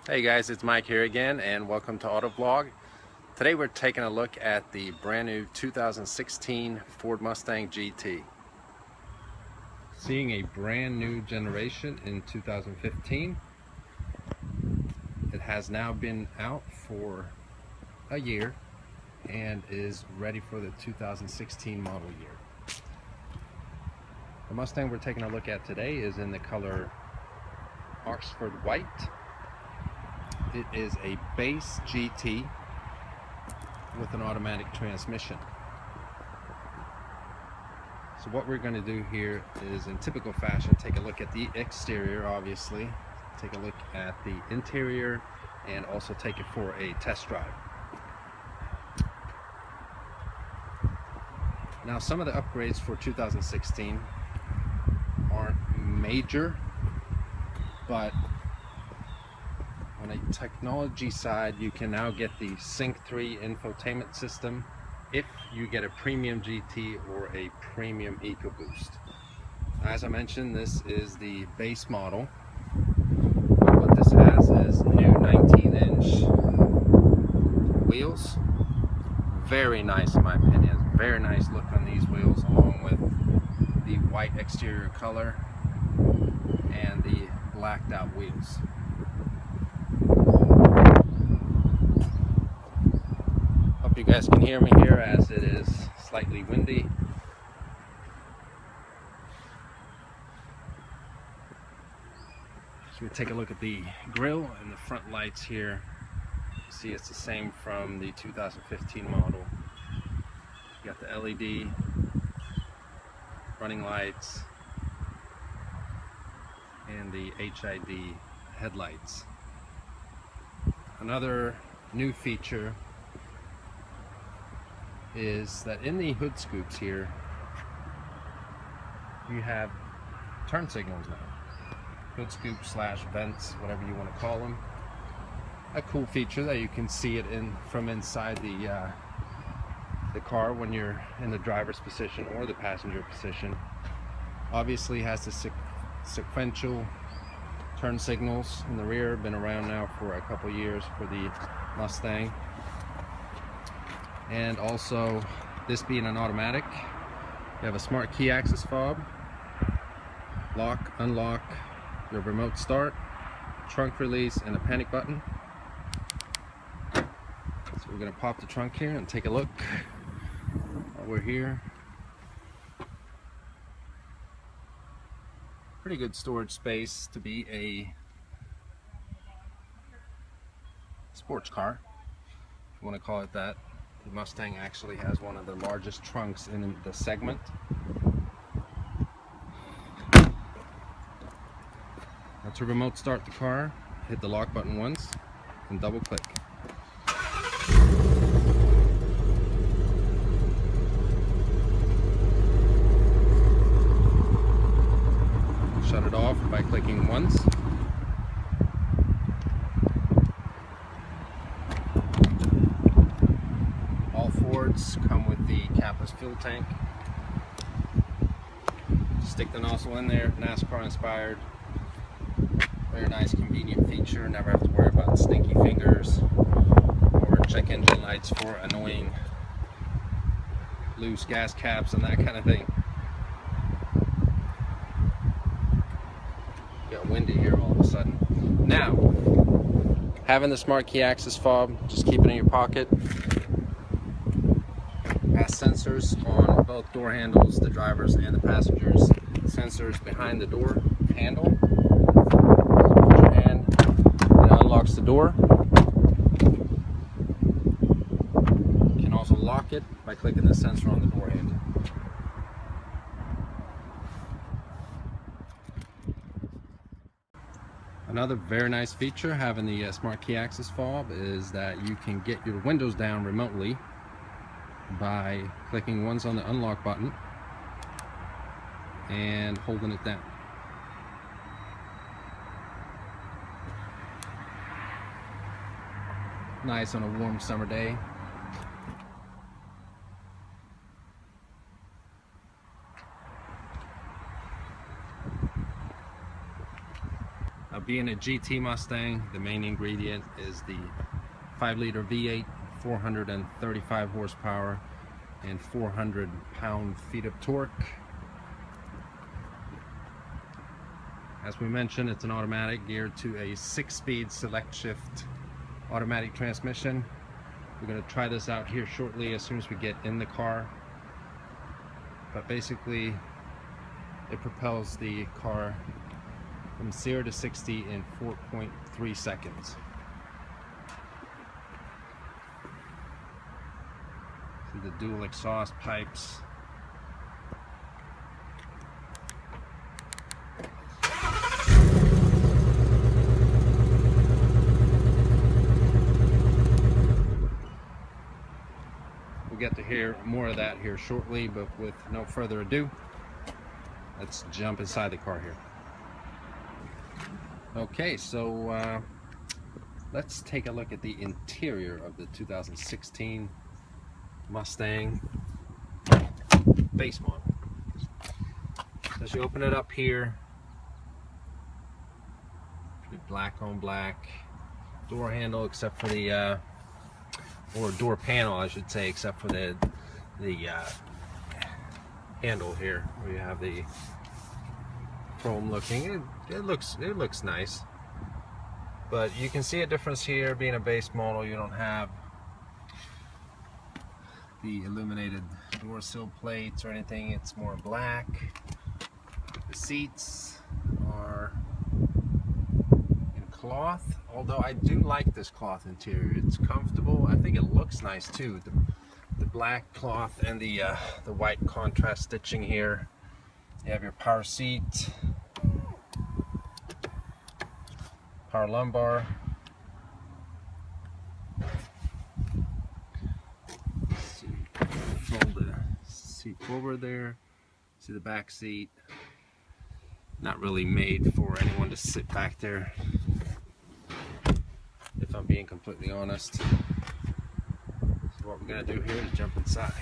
Hey guys, it's Mike here again and welcome to Auto Vlog. Today we're taking a look at the brand new 2016 Ford Mustang GT. Seeing a brand new generation in 2015. It has now been out for a year and is ready for the 2016 model year. The Mustang we're taking a look at today is in the color Oxford White. It is a base GT with an automatic transmission. So what we're going to do here is, in typical fashion, take a look at the exterior, obviously, take a look at the interior, and also take it for a test drive. Now, some of the upgrades for 2016 aren't major, but on a technology side, you can now get the Sync 3 infotainment system if you get a premium GT or a premium EcoBoost. As I mentioned, this is the base model. What this has is new 19-inch wheels. Very nice in my opinion. Very nice look on these wheels, along with the white exterior color and the blacked out wheels. Hope you guys can hear me here as it is slightly windy. So we take a look at the grille and the front lights here. You see it's the same from the 2015 model. You got the LED running lights and the HID headlights. Another new feature is that in the hood scoops here, you have turn signals now. Hood scoop slash vents, whatever you want to call them. A cool feature that you can see it from inside the car when you're in the driver's position or the passenger position. Obviously has the sequential turn signals in the rear. Been around now for a couple years for the Mustang. And also, this being an automatic, you have a smart key access fob, lock, unlock, your remote start, trunk release, and a panic button. So we're going to pop the trunk here and take a look while we're here. Pretty good storage space to be a sports car, if you want to call it that. The Mustang actually has one of the largest trunks in the segment. Now, to remote start the car, hit the lock button once and double click. Shut it off by clicking once. All Fords come with the capless fuel tank. Stick the nozzle in there, NASCAR inspired. Very nice, convenient feature. Never have to worry about stinky fingers or check engine lights for annoying loose gas caps and that kind of thing. Got windy here all of a sudden. Now, having the smart key access fob, just keep it in your pocket. Has sensors on both door handles, the driver's and the passenger's. Sensors behind the door handle. Put your hand, it unlocks the door. You can also lock it by clicking the sensor on the door handle. Another very nice feature having the smart key access fob is that you can get your windows down remotely by clicking once on the unlock button and holding it down. Nice on a warm summer day. Being a GT Mustang, the main ingredient is the 5-liter V8, 435 horsepower and 400 pound-feet of torque. As we mentioned, it's an automatic geared to a 6-speed select shift automatic transmission. We're going to try this out here shortly as soon as we get in the car. But basically, it propels the car from 0 to 60 in 4.3 seconds. See the dual exhaust pipes. We'll get to hear more of that here shortly, but with no further ado, let's jump inside the car here. Okay, so let's take a look at the interior of the 2016 Mustang base model. So as you open it up here, pretty black on black door handle, except for the or door panel, I should say, except for the handle here, where you have the chrome looking. It looks nice, but you can see a difference here. Being a base model, you don't have the illuminated door sill plates or anything. It's more black. The seats are in cloth, although I do like this cloth interior. It's comfortable. I think it looks nice too. The black cloth and the white contrast stitching here. You have your power seat, power lumbar. Fold the seat forward there. See the back seat. Not really made for anyone to sit back there, if I'm being completely honest. So what we're gonna do here is jump inside.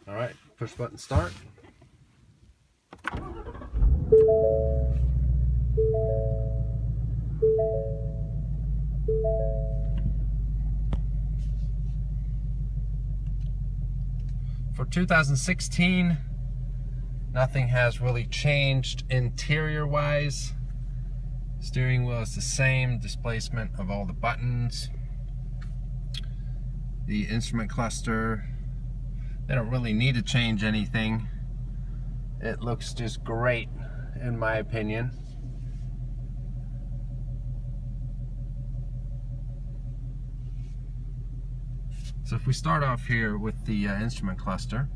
Alright, push button start. For 2016, nothing has really changed interior wise. Steering wheel is the same, displacement of all the buttons. The instrument cluster, they don't really need to change anything. It looks just great in my opinion. So if we start off here with the instrument cluster,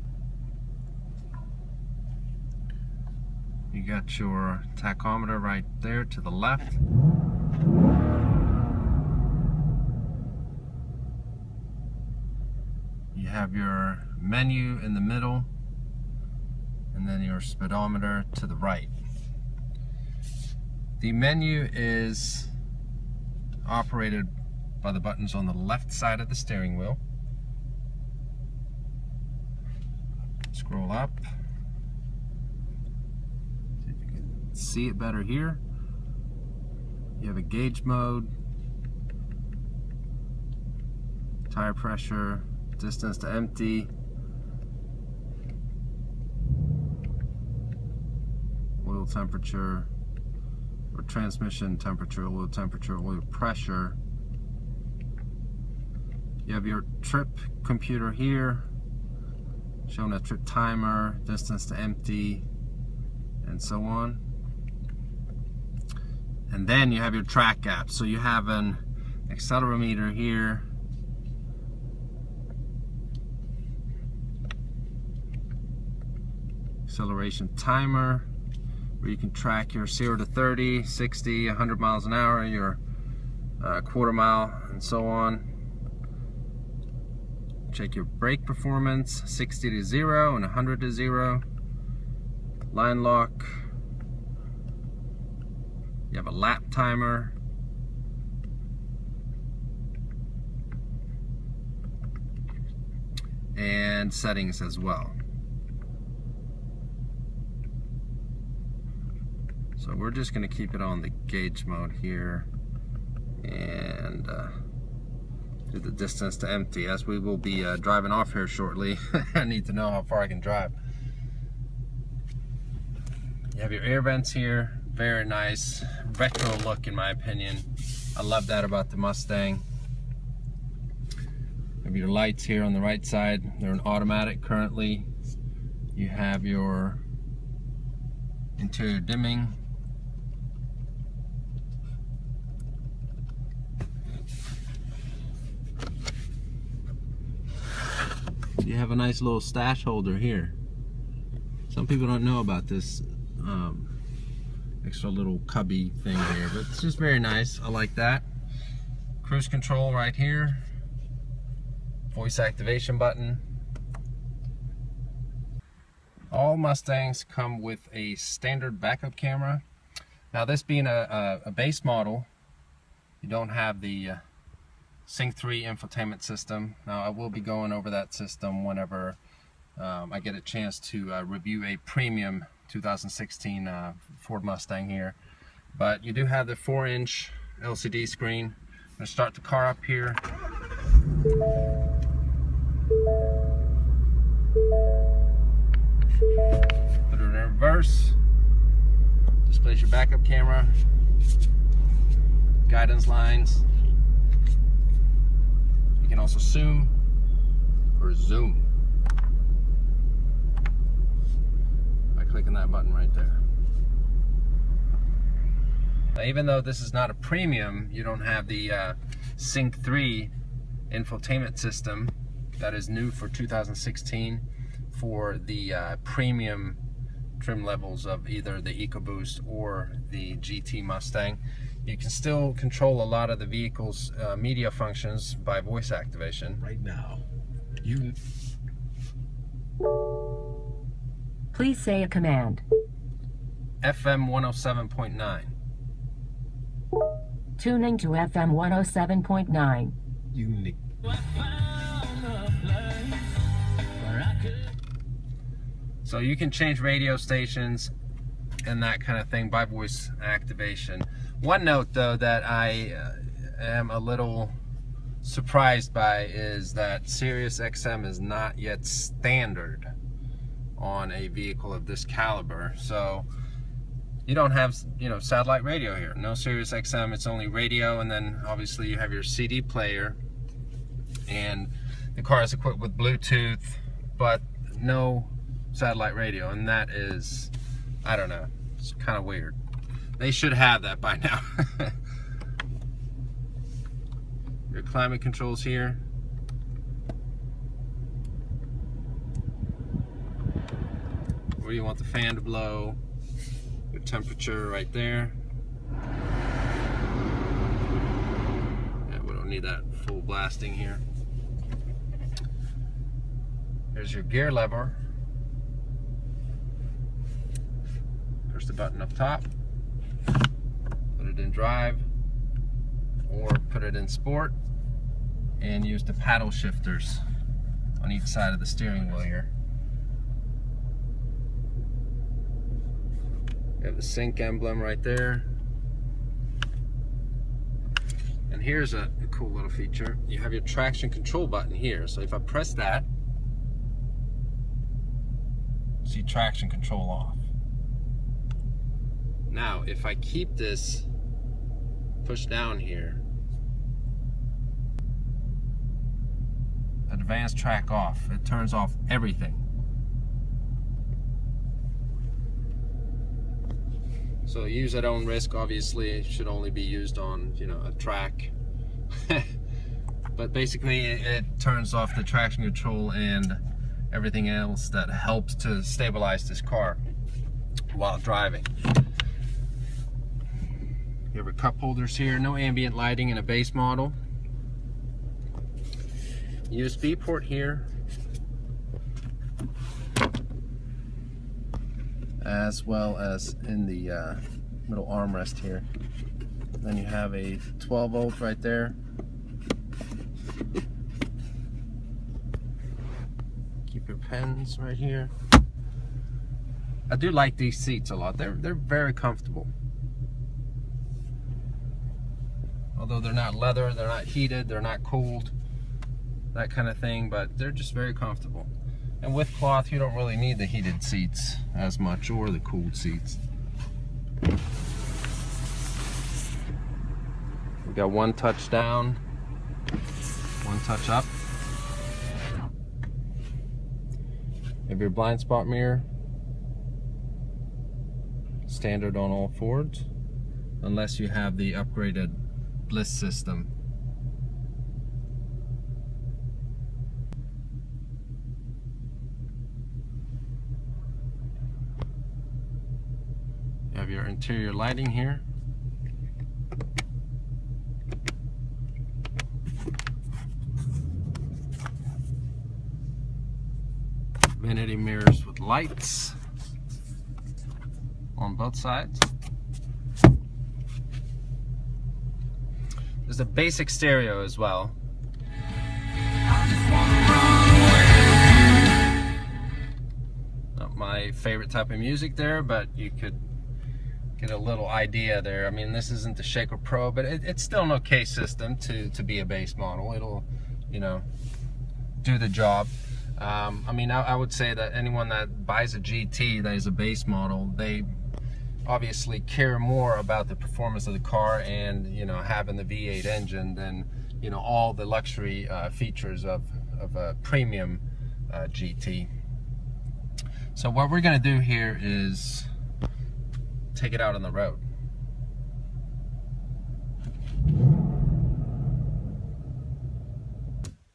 you got your tachometer right there to the left. You have your menu in the middle, and then your speedometer to the right. The menu is operated by the buttons on the left side of the steering wheel. Scroll up. See if you can see it better here. You have a gauge mode, tire pressure, distance to empty, oil temperature, or transmission temperature, oil temperature, oil pressure. You have your trip computer here, showing a trip timer, distance to empty, and so on. And then you have your track app. So you have an accelerometer here, acceleration timer, where you can track your 0 to 30, 60, 100 miles an hour, your quarter mile, and so on. Check your brake performance, 60 to 0 and 100 to 0. Line lock. You have a lap timer. and settings as well. So we're just going to keep it on the gauge mode here and do the distance to empty, as we will be driving off here shortly. I need to know how far I can drive. You have your air vents here, very nice retro look in my opinion. I love that about the Mustang. You have your lights here on the right side, they're an automatic currently. You have your interior dimming. You have a nice little stash holder here. Some people don't know about this extra little cubby thing here, but it's just very nice. I like that. Cruise control right here. Voice activation button. All Mustangs come with a standard backup camera. Now, this being a base model, you don't have the Sync 3 infotainment system. Now, I will be going over that system whenever I get a chance to review a premium 2016 Ford Mustang here. But you do have the 4-inch LCD screen. I'm going to start the car up here. Put it in reverse. Displays your backup camera. Guidance lines. You can also zoom or zoom by clicking that button right there. Now, even though this is not a premium, you don't have the Sync 3 infotainment system. That is new for 2016 for the premium trim levels of either the EcoBoost or the GT Mustang. You can still control a lot of the vehicle's media functions by voice activation. Right now, Please say a command. FM 107.9. Tuning to FM 107.9. unique. So you can change radio stations and that kind of thing by voice activation. One note though that I am a little surprised by is that Sirius XM is not yet standard on a vehicle of this caliber. So you don't have, you know, satellite radio here. No Sirius XM, it's only radio, and then obviously you have your CD player, and the car is equipped with Bluetooth, but no satellite radio, and that is, I don't know, it's kind of weird. They should have that by now. Your climate controls here. Where you want the fan to blow. Your temperature right there. Yeah, we don't need that full blasting here. There's your gear lever. Push the button up top. Put it in drive, or put it in sport, and use the paddle shifters on each side of the steering wheel here. You have the sync emblem right there. And here's a cool little feature. You have your traction control button here. So if I press that, see traction control off. Now, if I keep this pushed down here, advanced track off, it turns off everything. So use at own risk. Obviously, it should only be used on, you know, a track. But basically, it turns off the traction control and everything else that helps to stabilize this car while driving. You have your cup holders here. No ambient lighting in a base model. USB port here, as well as in the middle armrest here. Then you have a 12 volt right there. pens right here. I do like these seats a lot. They're very comfortable. Although they're not leather, they're not heated, they're not cooled, that kind of thing, but they're just very comfortable. And with cloth, you don't really need the heated seats as much, or the cooled seats. We got one touch down, one touch up. You have your blind spot mirror, standard on all Fords, unless you have the upgraded Bliss system. You have your interior lighting here. Vanity mirrors with lights on both sides. There's a basic stereo as well. Not my favorite type of music there, but you could get a little idea there. I mean, this isn't the Shaker Pro, but it's still an okay system to be a base model. It'll, you know, do the job. I mean, I would say that anyone that buys a GT that is a base model, they obviously care more about the performance of the car and, you know, having the V8 engine than, you know, all the luxury features of a premium GT. So what we're gonna do here is take it out on the road.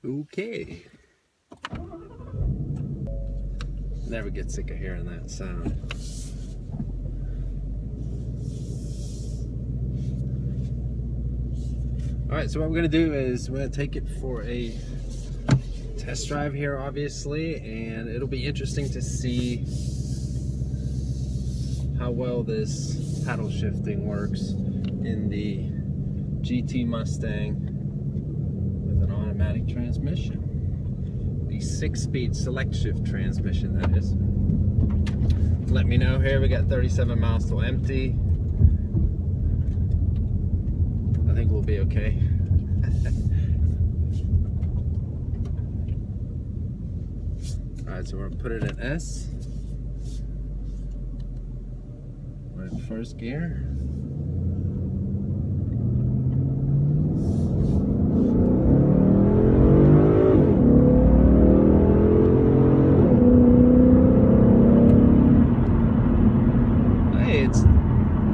Okay. Never get sick of hearing that sound. Alright, so what we're going to do is we're going to take it for a test drive here, obviously, and it'll be interesting to see how well this paddle shifting works in the GT Mustang with an automatic transmission. The 6-speed select shift transmission, that is. Let me know here. We got 37 miles till empty. I think we'll be okay. Alright, so we're gonna put it in S. We're in first gear.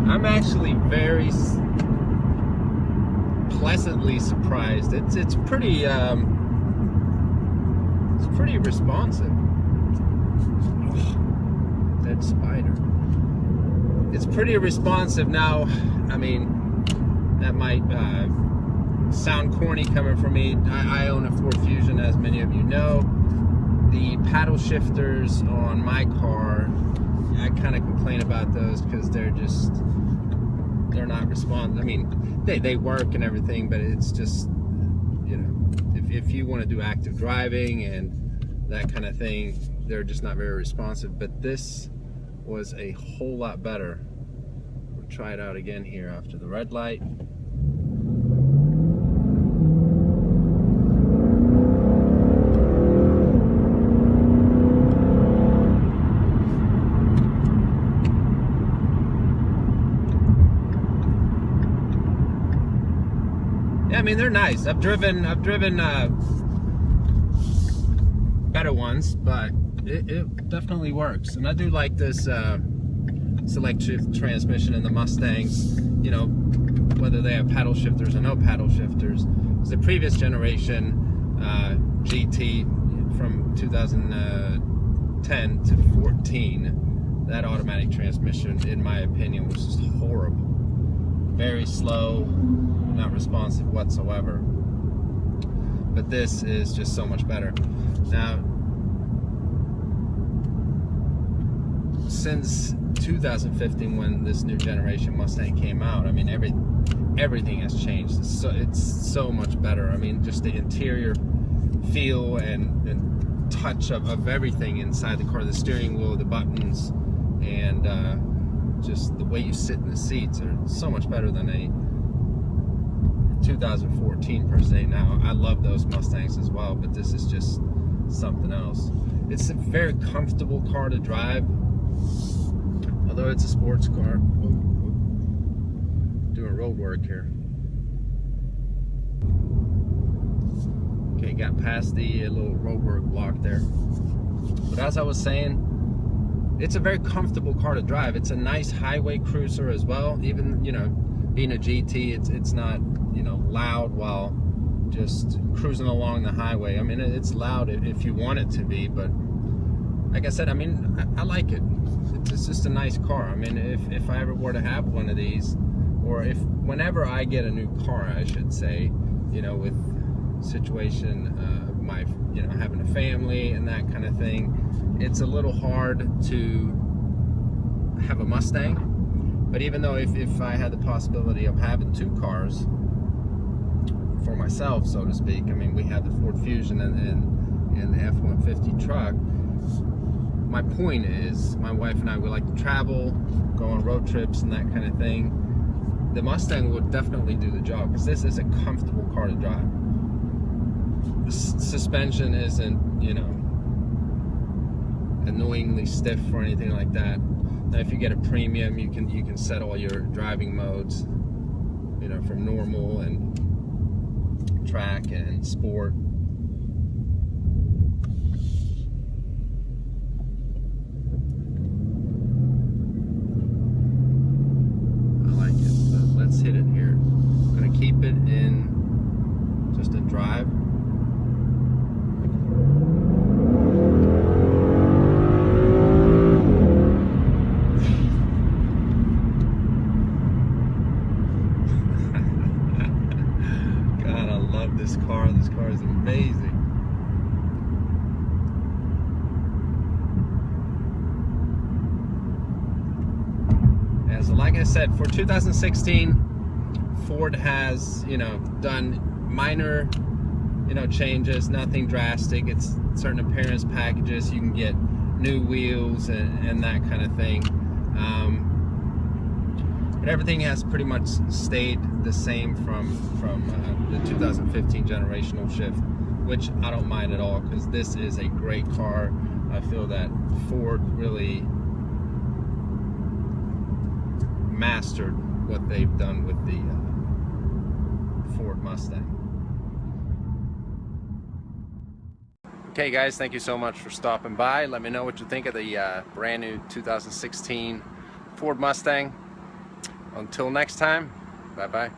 I'm actually very pleasantly surprised. It's pretty responsive. Oh, dead spider. It's pretty responsive now. I mean, that might sound corny coming from me. I own a Ford Fusion, as many of you know. The paddle shifters on my car, I kind of complain about those because they're not responsive. I mean, they work and everything, but it's just, you know, if you want to do active driving and that kind of thing, they're just not very responsive. But this was a whole lot better. We'll try it out again here after the red light. Yeah, I mean, they're nice. I've driven better ones, but it definitely works. And I do like this select shift transmission in the Mustangs, you know, whether they have paddle shifters or no paddle shifters. The previous generation GT from 2010 to 14, that automatic transmission, in my opinion, was just horrible. Very slow, not responsive whatsoever. But this is just so much better. Now, since 2015, when this new generation Mustang came out, I mean, everything has changed. It's so much better. I mean, just the interior feel and touch of everything inside the car, the steering wheel, the buttons, and just the way you sit in the seats are so much better than a 2014 per se. Now, I love those Mustangs as well, but this is just something else. It's a very comfortable car to drive, although it's a sports car. Doing road work here. Okay, got past the little roadwork block there. But as I was saying, it's a very comfortable car to drive. It's a nice highway cruiser as well. Even, you know, being a GT, it's not, you know, loud while just cruising along the highway. I mean, it's loud if you want it to be, but like I said, I mean, I like it. It's just a nice car. I mean, if I ever were to have one of these, or whenever I get a new car, I should say, you know, with situation my, you know, having a family and that kind of thing, it's a little hard to have a Mustang. But even though if I had the possibility of having two cars for myself, so to speak, I mean, we have the Ford Fusion and the F-150 truck. My point is, my wife and I, we like to travel, go on road trips and that kind of thing. The Mustang would definitely do the job, because this is a comfortable car to drive. The suspension isn't, you know, annoyingly stiff or anything like that. Now, if you get a premium, you can set all your driving modes, you know, from normal and track and sport. Let's hit it here. I'm gonna keep it in just a drive. God, I love this car. This car is amazing. So like I said, for 2016, Ford has, you know, done minor, you know, changes, nothing drastic. It's certain appearance packages. You can get new wheels and that kind of thing. But everything has pretty much stayed the same from the 2015 generational shift, which I don't mind at all, because this is a great car. I feel that Ford really mastered what they've done with the Ford Mustang. Okay guys, thank you so much for stopping by. Let me know what you think of the brand new 2016 Ford Mustang. Until next time, bye bye.